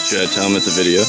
Should I tell him it's a video?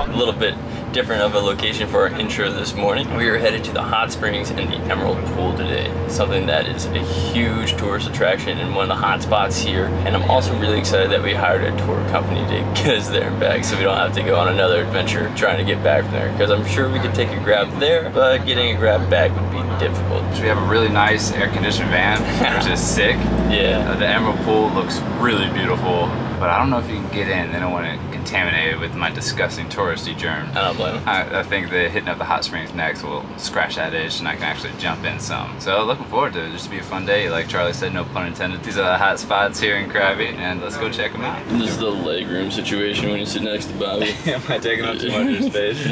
A little bit different of a location for our intro this morning. We are headed to the hot springs and the Emerald Pool today. Something that is a huge tourist attraction and one of the hot spots here. And I'm also really excited that we hired a tour company to get us there and back so we don't have to go on another adventure trying to get back from there. Because I'm sure we could take a grab there, but getting a grab back would be difficult. We have a really nice air-conditioned van, which is sick. Yeah. The Emerald Pool looks really beautiful, but I don't know if you can get in. They don't want it contaminated with my disgusting touristy germs. I don't blame them. I think that hitting up the hot springs next will scratch that itch and I can actually jump in some. So looking forward to it. Just be a fun day. Like Charlie said, no pun intended. These are the hot spots here in Krabby, and let's go check them out. This is the legroom situation when you sit next to Bobby. Am I taking up too much of your space?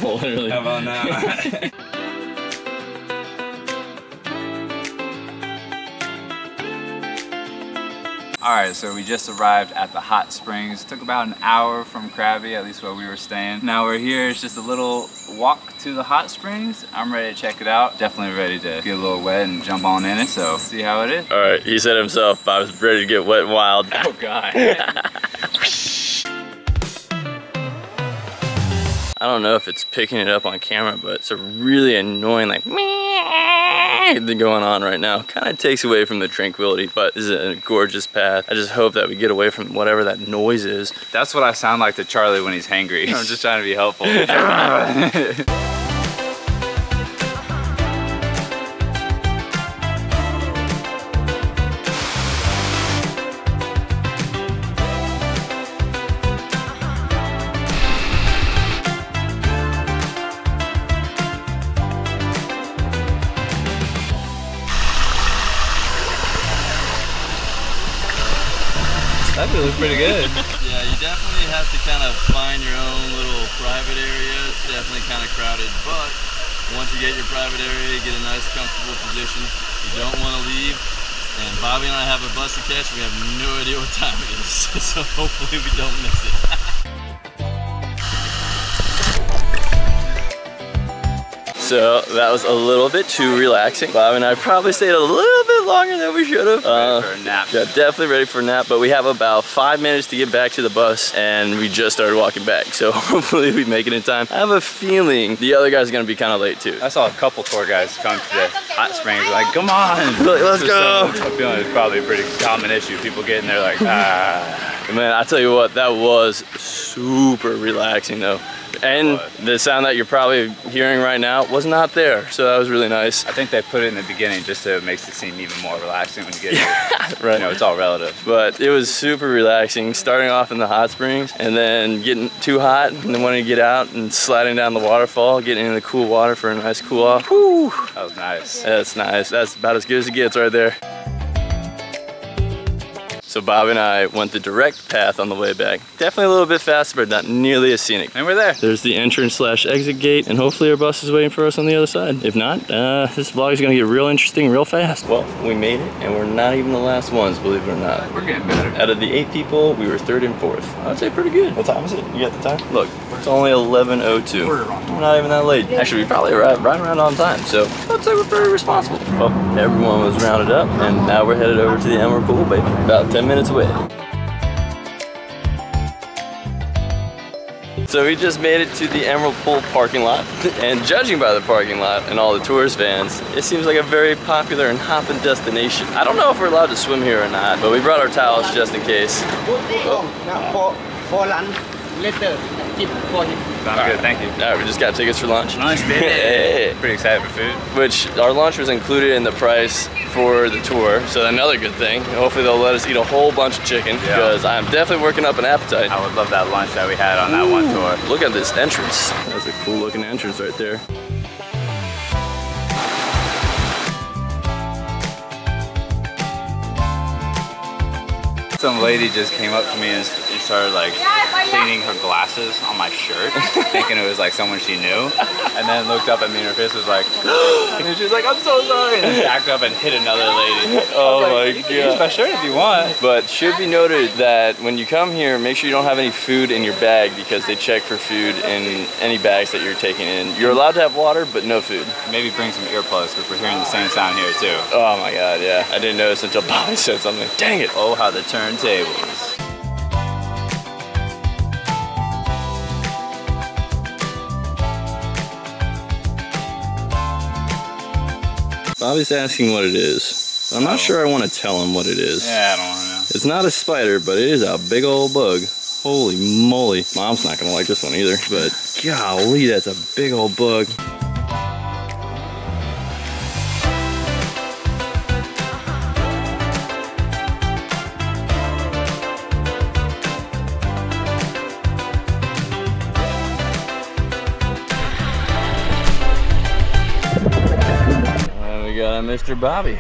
Literally. How about now? Alright, so we just arrived at the hot springs. It took about an hour from Krabby, at least where we were staying. Now we're here, it's just a little walk to the hot springs. I'm ready to check it out. Definitely ready to get a little wet and jump on in it, so see how it is. Alright, he said himself, Bob's ready to get wet and wild. Oh God. I don't know if it's picking it up on camera, but it's a really annoying like thing going on right now. Kind of takes away from the tranquility, but this is a gorgeous path. I just hope that we get away from whatever that noise is. That's what I sound like to Charlie when he's hangry. I'm just trying to be helpful. That would look pretty good. Yeah, you definitely have to kind of find your own little private area. It's definitely kind of crowded, but once you get your private area, you get a nice comfortable position. You don't want to leave. And Bobby and I have a bus to catch. We have no idea what time it is, so hopefully we don't miss it. So that was a little bit too relaxing. Bob and I probably stayed a little bit longer than we should have. Ready for a nap. Yeah, definitely ready for a nap, but we have about 5 minutes to get back to the bus and we just started walking back. So hopefully we make it in time. I have a feeling the other guys are gonna be kind of late too. I saw a couple tour guys come to the hot springs like, come on. Let's go. I'm feeling it's probably a pretty common issue. People getting there like, ah. Man, I tell you what, that was super relaxing though. And the sound that you're probably hearing right now was not there, so that was really nice. I think they put it in the beginning just so it makes it seem even more relaxing when you get here. Right. You know, it's all relative. But it was super relaxing, starting off in the hot springs and then getting too hot and then wanting to get out and sliding down the waterfall, getting in the cool water for a nice cool off. Whew. That was nice. That's nice. That's about as good as it gets right there. So Bob and I went the direct path on the way back. Definitely a little bit faster, but not nearly as scenic. And we're there. There's the entrance/exit gate, and hopefully our bus is waiting for us on the other side. If not, this vlog is gonna get real interesting real fast. Well, we made it, and we're not even the last ones, believe it or not. We're getting better. Out of the 8 people, we were 3rd and 4th. I'd say pretty good. What time is it? You got the time? Look, it's only 11:02. We're not even that late. Actually, we probably arrived right around on time, so I'd say we're pretty responsible. Well, everyone was rounded up, and now we're headed over to the Emerald Pool, baby. About 10 minutes away. So we just made it to the Emerald Pool parking lot, and judging by the parking lot and all the tourist vans, it seems like a very popular and hopping destination. I don't know if we're allowed to swim here or not, but we brought our towels just in case. For lunch later, keep for him. Sounds good, thank you. Alright, we just got tickets for lunch. Lunch, baby. Hey. Pretty excited for food. Which, our lunch was included in the price for the tour, so another good thing. Hopefully they'll let us eat a whole bunch of chicken, because I'm definitely working up an appetite. I would love that lunch that we had on that one tour. Look at this entrance. That's a cool looking entrance right there. Some lady just came up to me and started like cleaning her glasses on my shirt, thinking it was like someone she knew, and then looked up at me and her face was like, and she was like, I'm so sorry, and then backed up and hit another lady. Oh like, my you can use my shirt if you want. But should be noted that when you come here, make sure you don't have any food in your bag because they check for food in any bags that you're taking in. You're allowed to have water, but no food. Maybe bring some earplugs because we're hearing the same sound here too. Oh my God, yeah. I didn't notice until Bobby said something. Dang it. Oh, how the turntables. Bobby's asking what it is. I'm not sure I want to tell him what it is. Yeah, I don't want to know. It's not a spider, but it is a big old bug. Holy moly. Mom's not gonna like this one either, but golly, that's a big old bug. We got Mr. Bobby.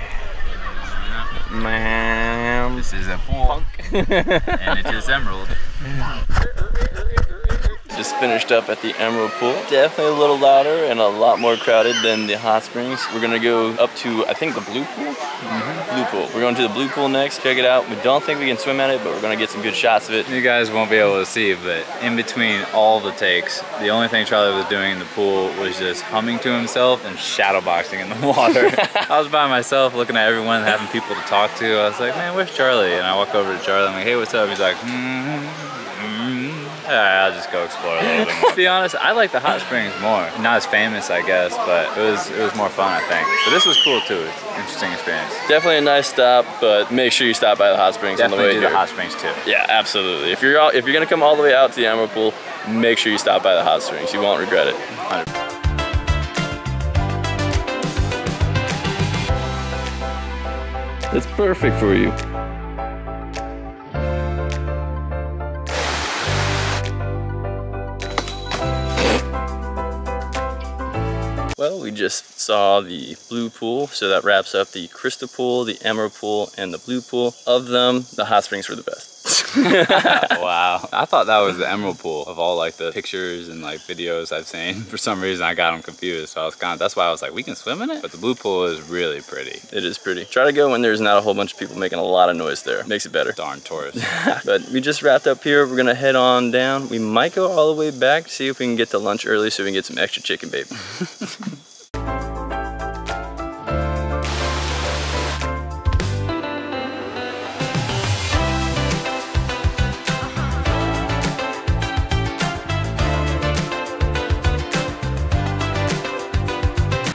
Man, this is a pool, and it is emerald. Just finished up at the Emerald Pool. Definitely a little louder and a lot more crowded than the hot springs. We're gonna go up to, I think, the Blue Pool? Blue Pool. We're going to the Blue Pool next, check it out. We don't think we can swim at it, but we're gonna get some good shots of it. You guys won't be able to see, but in between all the takes, the only thing Charlie was doing in the pool was just humming to himself and shadowboxing in the water. I was by myself looking at everyone, having people to talk to. I was like, man, where's Charlie? And I walk over to Charlie, I'm like, hey, what's up? He's like, all right, I'll just go explore a little bit more. To be honest, I like the hot springs more. Not as famous, I guess, but it was more fun, I think. But this was cool too. It's an interesting experience. Definitely a nice stop, but make sure you stop by the hot springs on the way Definitely do here. the hot springs too. Yeah, absolutely. If you're gonna come all the way out to the Emerald Pool, make sure you stop by the hot springs. You won't regret it. 100%. It's perfect for you. Well, we just saw the Blue Pool, so that wraps up the Crystal Pool, the Emerald Pool, and the Blue Pool. Of them, the hot springs were the best. Wow. I thought that was the Emerald Pool of all like the pictures and like videos I've seen. For some reason I got them confused, so I was that's why I was like, we can swim in it? But the Blue Pool is really pretty. It is pretty. Try to go when there's not a whole bunch of people making a lot of noise there. Makes it better. Darn tourists. But we just wrapped up here. We're gonna head on down. We might go all the way back, see if we can get to lunch early so we can get some extra chicken bacon.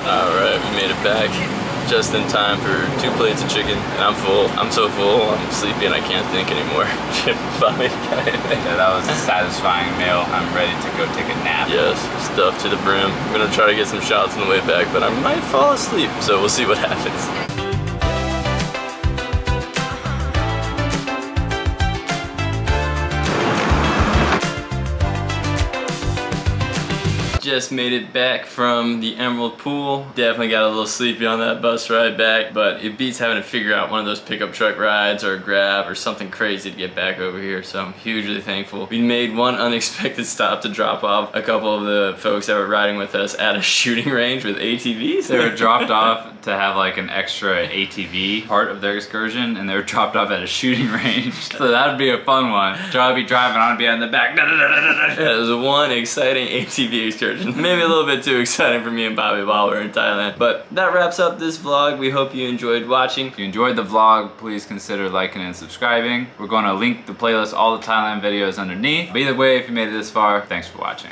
Alright, we made it back just in time for 2 plates of chicken, and I'm full. I'm so full, I'm sleepy and I can't think anymore. Bobby, Yeah, that was a satisfying meal. I'm ready to go take a nap. yes, stuffed to the brim. I'm gonna try to get some shots on the way back, but I might fall asleep, so we'll see what happens. Just made it back from the Emerald Pool. Definitely got a little sleepy on that bus ride back, but it beats having to figure out one of those pickup truck rides or a Grab or something crazy to get back over here, so I'm hugely thankful. We made one unexpected stop to drop off a couple of the folks that were riding with us at a shooting range with ATVs. They were dropped off to have like an extra ATV part of their excursion, and they were dropped off at a shooting range. So that'd be a fun one. Charlie be driving, I'd be in the back. Yeah, it was one exciting ATV excursion. Maybe a little bit too exciting for me and Bobby while we're in Thailand. But that wraps up this vlog. We hope you enjoyed watching. If you enjoyed the vlog, please consider liking and subscribing. We're going to link the playlist, all the Thailand videos underneath. But either way, if you made it this far, thanks for watching.